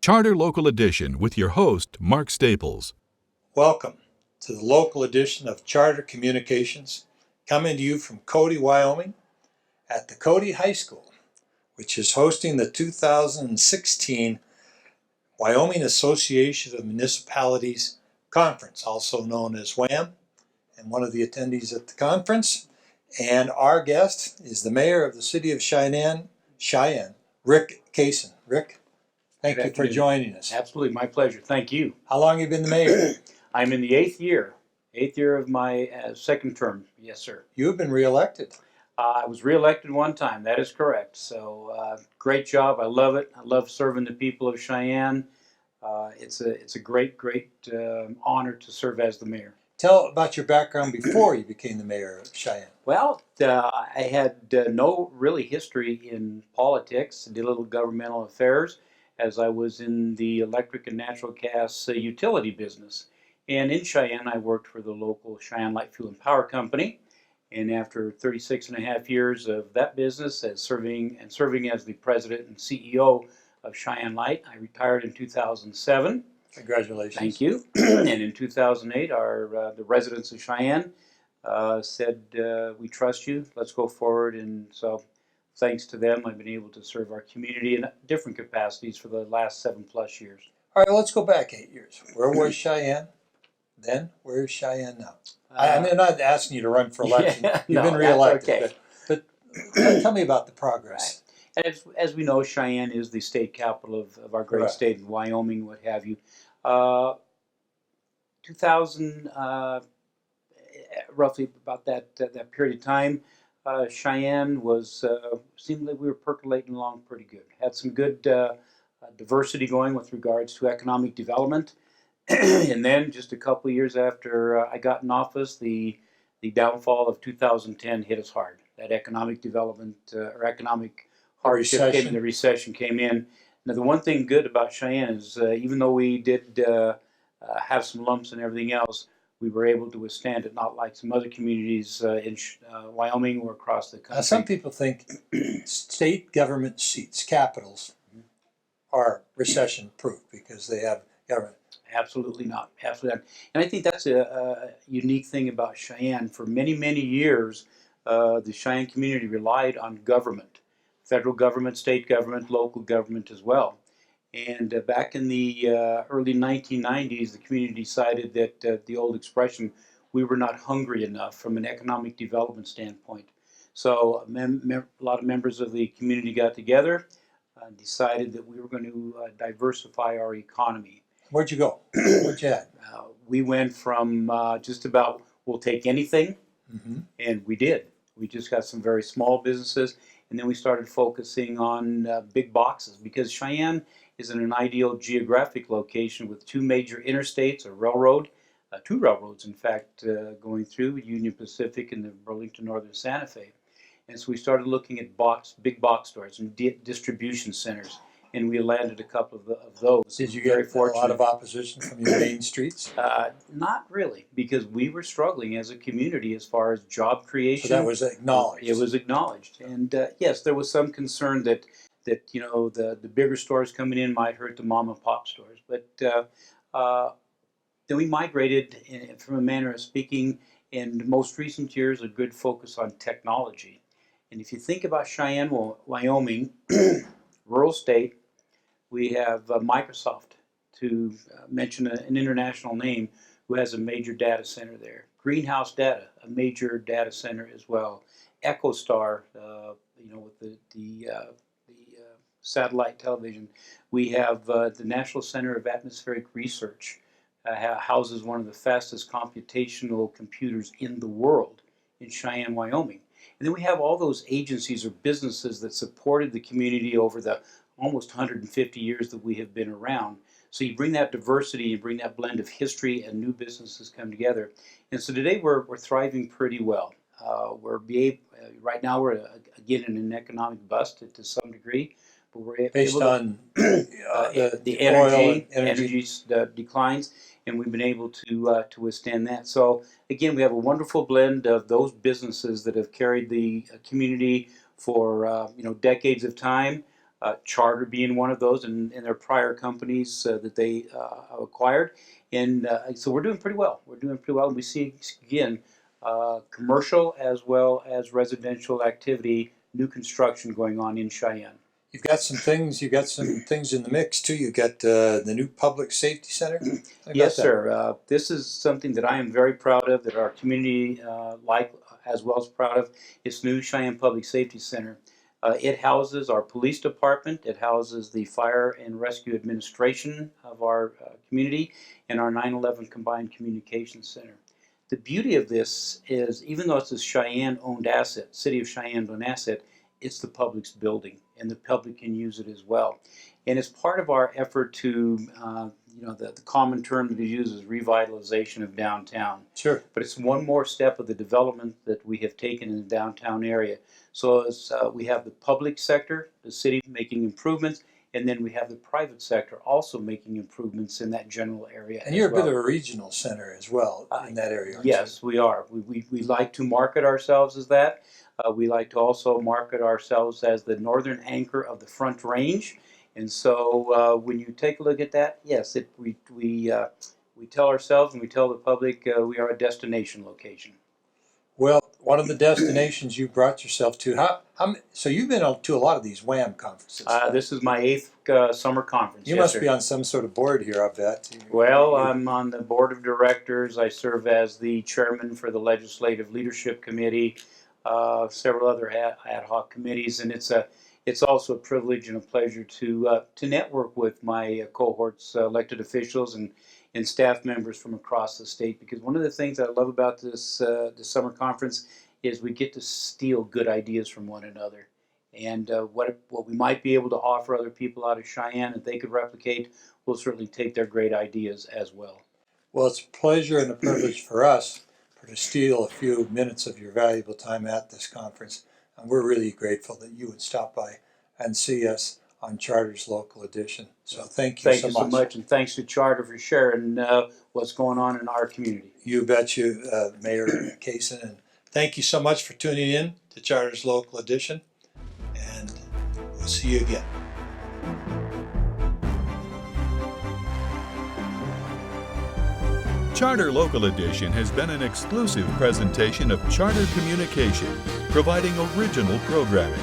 Charter Local Edition with your host, Mark Staples. Welcome to the local edition of Charter Communications, coming to you from Cody, Wyoming, at the Cody High School, which is hosting the 2016 Wyoming Association of Municipalities Conference, also known as WAM, and one of the attendees at the conference. And our guest is the mayor of the city of Cheyenne, Rick Kasen. Rick, thank you for joining us. Absolutely, my pleasure. Thank you. How long have you been the mayor? I'm in the eighth year of my second term. Yes, sir. You have been reelected. I was reelected one time. That is correct. So great job. I love it. I love serving the people of Cheyenne. It's a great honor to serve as the mayor. Tell about your background before you became the mayor of Cheyenne. Well, I had no really history in politics. I did a little governmental affairs as I was in the electric and natural gas utility business. And in Cheyenne, I worked for the local Cheyenne Light Fuel and Power Company. And after 36 and a half years of that business, as serving as the president and CEO of Cheyenne Light, I retired in 2007. Congratulations. Thank you. And in 2008, the residents of Cheyenne said, we trust you, let's go forward. And so thanks to them, I've been able to serve our community in different capacities for the last 7+ years. All right, let's go back 8 years. Where was Cheyenne then? Where is Cheyenne now? I'm not asking you to run for election. You've been reelected. Okay. But tell me about the progress. Right. As we know, Cheyenne is the state capital of our great state in Wyoming, what have you. 2000, roughly about that period of time, Cheyenne seemed like we were percolating along pretty good. Had some good diversity going with regards to economic development. And then just a couple of years after I got in office, the downfall of 2010 hit us hard. That economic development or economic hardship came in, the recession came in. Now, the one thing good about Cheyenne is even though we did have some lumps and everything else, we were able to withstand it, not like some other communities in Wyoming or across the country. Now, some people think state government seats, capitals, are recession-proof because they have government. Absolutely not. Absolutely not. And I think that's a unique thing about Cheyenne. For many, many years, the Cheyenne community relied on government, federal government, state government, local government as well. And back in the early 1990s, the community decided that the old expression, we were not hungry enough from an economic development standpoint. So a lot of members of the community got together and decided that we were going to diversify our economy. Where'd you go? Where'd you at? We went from just about, we'll take anything, and we did. We just got some very small businesses, and then we started focusing on big boxes because Cheyenne is in an ideal geographic location with two major interstates, a railroad, two railroads, in fact, going through Union Pacific and the Burlington Northern Santa Fe. And so we started looking at big box stores and distribution centers. And we landed a couple of those. Did you get a lot of opposition from your main streets? Not really, because we were struggling as a community as far as job creation. So that was acknowledged. It was agnowledged, and yes, there was some concern that the bigger stores coming in might hurt the mom and pop stores. But then we migrated, from a manner of speaking, in the most recent years, a good focus on technology. And if you think about Cheyenne, Wyoming, rural state. We have Microsoft, to mention an international name, who has a major data center there. Greenhouse Data, a major data center as well. EchoStar, with the satellite television. We have the National Center of Atmospheric Research, houses one of the fastest computational computers in the world in Cheyenne, Wyoming. And then we have all those agencies or businesses that supported the community over the almost 150 years that we have been around. So you bring that diversity, you bring that blend of history and new businesses come together. And so today we're thriving pretty well. Right now we're again in an economic bust to some degree, but we're based on the energy declines, and we've been able to withstand that. So again, we have a wonderful blend of those businesses that have carried the community for decades of time. Charter being one of those, and their prior companies that they acquired. And so we're doing pretty well. We're doing pretty well. And we see, again, commercial as well as residential activity, new construction going on in Cheyenne. You've got some things. You got some things in the mix too. You got the new public safety center. Yes, sir. This is something that I am very proud of. That our community, as well as proud of. It's new Cheyenne Public Safety Center. It houses our police department. It houses the fire and rescue administration of our community, and our 9/11 combined communications center. The beauty of this is, even though it's a Cheyenne-owned asset, City of Cheyenne-owned asset, it's the public's building, and the public can use it as well. And it's part of our effort to, the common term that we use is revitalization of downtown. Sure. But it's one more step of the development that we have taken in the downtown area. So as we have the public sector, the city making improvements, and then we have the private sector also making improvements in that general area. And you're a bit of a regional center as well in that area. Yes, we are. We like to market ourselves as that. We like to also market ourselves as the northern anchor of the Front Range. And so when you take a look at that, yes, we tell ourselves and we tell the public we are a destination location. Well, one of the destinations you brought yourself to, so you've been to a lot of these WHAM conferences. This is my 8th summer conference. You must be on some sort of board here, I bet. Well, I'm on the board of directors. I serve as the chairman for the Legislative Leadership Committee, several other ad hoc committees, and it's also a privilege and a pleasure to network with my cohorts, elected officials, and staff members from across the state. Because one of the things that I love about this summer conference is we get to steal good ideas from one another, and what we might be able to offer other people out of Cheyenne that they could replicate, we'll certainly take their great ideas as well. Well, it's a pleasure and a privilege for us to steal a few minutes of your valuable time at this conference. And we're really grateful that you would stop by and see us on Charter's local edition. So thank you so much. And thanks to Charter for sharing what's going on in our community. You bet you, Mayor Kaysen. And thank you so much for tuning in to Charter's local edition. And we'll see you again. Charter Local Edition has been an exclusive presentation of Charter Communication, providing original programming.